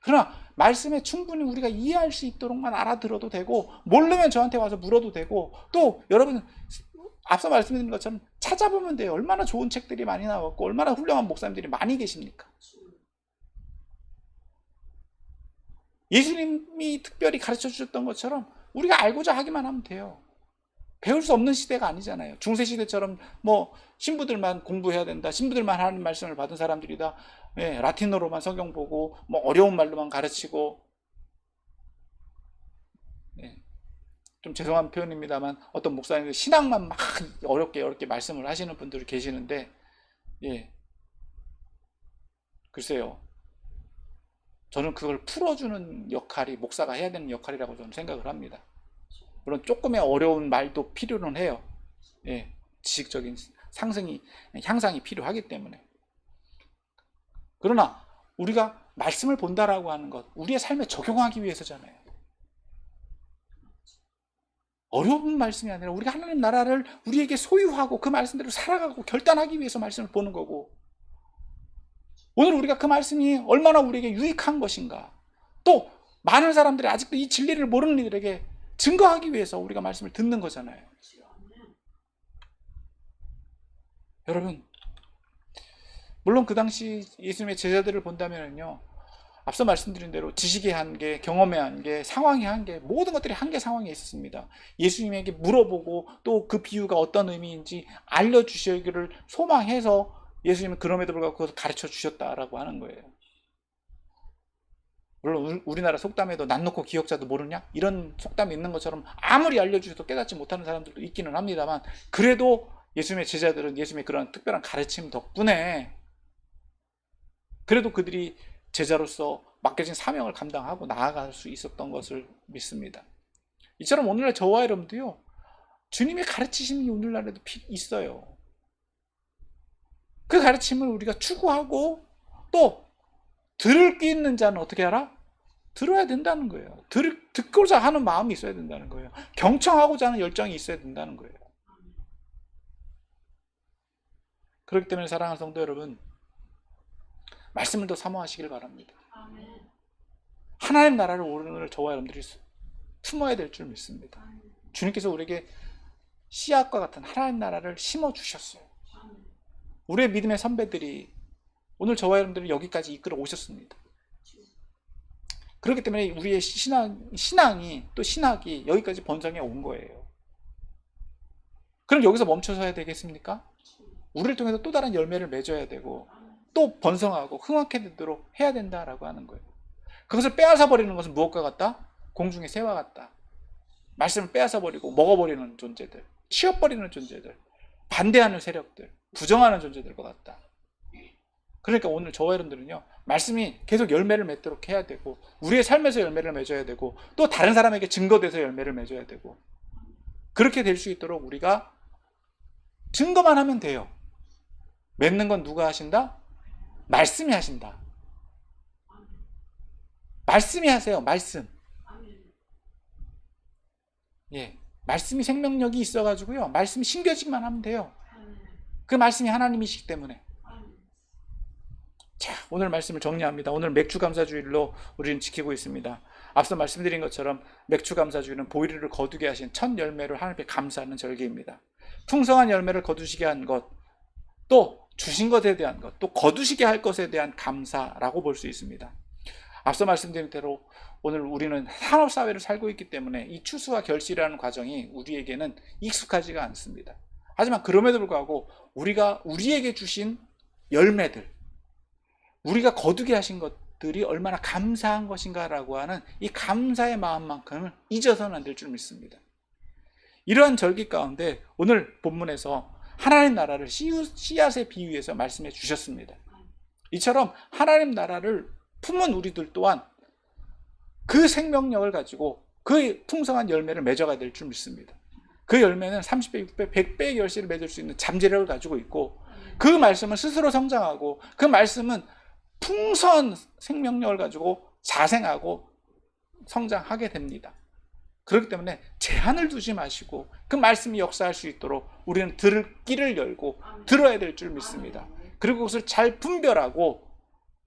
그러나 말씀에 충분히 우리가 이해할 수 있도록만 알아들어도 되고, 모르면 저한테 와서 물어도 되고, 또 여러분 앞서 말씀드린 것처럼 찾아보면 돼요. 얼마나 좋은 책들이 많이 나왔고 얼마나 훌륭한 목사님들이 많이 계십니까? 예수님이 특별히 가르쳐 주셨던 것처럼 우리가 알고자 하기만 하면 돼요. 배울 수 없는 시대가 아니잖아요. 중세시대처럼 뭐 신부들만 공부해야 된다, 신부들만 하나님 말씀을 받은 사람들이다, 라틴어로만 성경 보고 뭐 어려운 말로만 가르치고, 좀 죄송한 표현입니다만 어떤 목사님들 신앙만 막 어렵게 말씀을 하시는 분들이 계시는데, 글쎄요, 저는 그걸 풀어주는 역할이 목사가 해야 되는 역할이라고 저는 생각을 합니다. 물론 조금의 어려운 말도 필요는 해요. 지식적인 향상이 필요하기 때문에. 그러나 우리가 말씀을 본다라고 하는 것, 우리의 삶에 적용하기 위해서잖아요. 어려운 말씀이 아니라 우리가 하나님 나라를 우리에게 소유하고 그 말씀대로 살아가고 결단하기 위해서 말씀을 보는 거고, 오늘 우리가 그 말씀이 얼마나 우리에게 유익한 것인가, 또 많은 사람들이 아직도 이 진리를 모르는 이들에게 증거하기 위해서 우리가 말씀을 듣는 거잖아요. 여러분, 물론 그 당시 예수님의 제자들을 본다면요, 앞서 말씀드린 대로 지식의 한계, 경험의 한계, 상황의 한계, 모든 것들이 한계 상황에 있었습니다. 예수님에게 물어보고 또 그 비유가 어떤 의미인지 알려주시기를 소망해서 예수님은 그럼에도 불구하고 그것을 가르쳐 주셨다라고 하는 거예요. 물론 우리나라 속담에도 난 놓고 기억자도 모르냐? 이런 속담이 있는 것처럼 아무리 알려주셔도 깨닫지 못하는 사람들도 있기는 합니다만, 그래도 예수님의 제자들은 예수님의 그런 특별한 가르침 덕분에 그래도 그들이 제자로서 맡겨진 사명을 감당하고 나아갈 수 있었던 것을 믿습니다. 이처럼 오늘날 저와 여러분도요, 주님의 가르치심이 오늘날에도 있어요. 그 가르침을 우리가 추구하고, 또 들을 귀 있는 자는 어떻게 하라? 들어야 된다는 거예요. 듣고자 하는 마음이 있어야 된다는 거예요. 경청하고자 하는 열정이 있어야 된다는 거예요. 그렇기 때문에 사랑하는 성도 여러분, 말씀을 더 사모하시길 바랍니다. 하나님 나라를 오늘 저와 여러분들이 품어야 될 줄 믿습니다. 주님께서 우리에게 씨앗과 같은 하나님 나라를 심어주셨어요. 우리의 믿음의 선배들이 오늘 저와 여러분들을 여기까지 이끌어 오셨습니다. 그렇기 때문에 우리의 신앙이 또 신학이 여기까지 번성해 온 거예요. 그럼 여기서 멈춰서야 되겠습니까? 우리를 통해서 또 다른 열매를 맺어야 되고 또 번성하고 흥확해 되도록 해야 된다라고 하는 거예요. 그것을 빼앗아 버리는 것은 무엇과 같다? 공중의 새와 같다. 말씀을 빼앗아 버리고 먹어버리는 존재들, 치워버리는 존재들, 반대하는 세력들, 부정하는 존재들과 같다. 그러니까 오늘 저와 여러분들은요, 말씀이 계속 열매를 맺도록 해야 되고, 우리의 삶에서 열매를 맺어야 되고, 또 다른 사람에게 증거돼서 열매를 맺어야 되고, 그렇게 될 수 있도록 우리가 증거만 하면 돼요. 맺는 건 누가 하신다? 말씀이 하신다. 말씀이 하세요. 말씀. 말씀이 생명력이 있어가지고요, 말씀이 심겨지기만 하면 돼요. 그 말씀이 하나님이시기 때문에. 자, 오늘 말씀을 정리합니다. 오늘 맥주감사주일로 우리는 지키고 있습니다. 앞서 말씀드린 것처럼 맥주감사주일은 보일을 거두게 하신 첫 열매를 하나님께 감사하는 절기입니다. 풍성한 열매를 거두시게 한 것, 또 주신 것에 대한 것, 또 거두시게 할 것에 대한 감사라고 볼 수 있습니다. 앞서 말씀드린 대로 오늘 우리는 산업사회를 살고 있기 때문에 이 추수와 결실이라는 과정이 우리에게는 익숙하지가 않습니다. 하지만 그럼에도 불구하고 우리에게 주신 열매들, 우리가 거두게 하신 것들이 얼마나 감사한 것인가라고 하는 이 감사의 마음만큼은 잊어서는 안 될 줄 믿습니다. 이러한 절기 가운데 오늘 본문에서 하나님 나라를 씨앗에 비유해서 말씀해 주셨습니다. 이처럼 하나님 나라를 품은 우리들 또한 그 생명력을 가지고 그 풍성한 열매를 맺어가야 될 줄 믿습니다. 그 열매는 30배, 60배, 100배의 결실을 맺을 수 있는 잠재력을 가지고 있고, 그 말씀은 스스로 성장하고, 그 말씀은 풍성한 생명력을 가지고 자생하고 성장하게 됩니다. 그렇기 때문에 제한을 두지 마시고 그 말씀이 역사할 수 있도록 우리는 들을 귀를 열고 들어야 될 줄 믿습니다. 그리고 그것을 잘 분별하고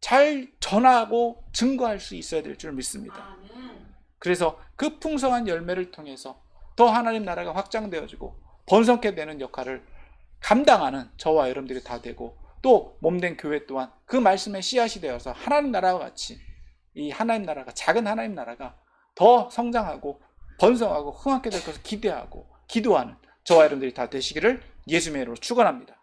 잘 전하고 증거할 수 있어야 될 줄 믿습니다. 그래서 그 풍성한 열매를 통해서 더 하나님 나라가 확장되어지고 번성케 되는 역할을 감당하는 저와 여러분들이 다 되고, 또 몸된 교회 또한 그 말씀의 씨앗이 되어서 하나님 나라와 같이 이 하나님 나라가, 작은 하나님 나라가 더 성장하고 번성하고 흥하게 될 것을 기대하고 기도하는 저와 여러분들이 다 되시기를 예수님의 이름으로 축원합니다.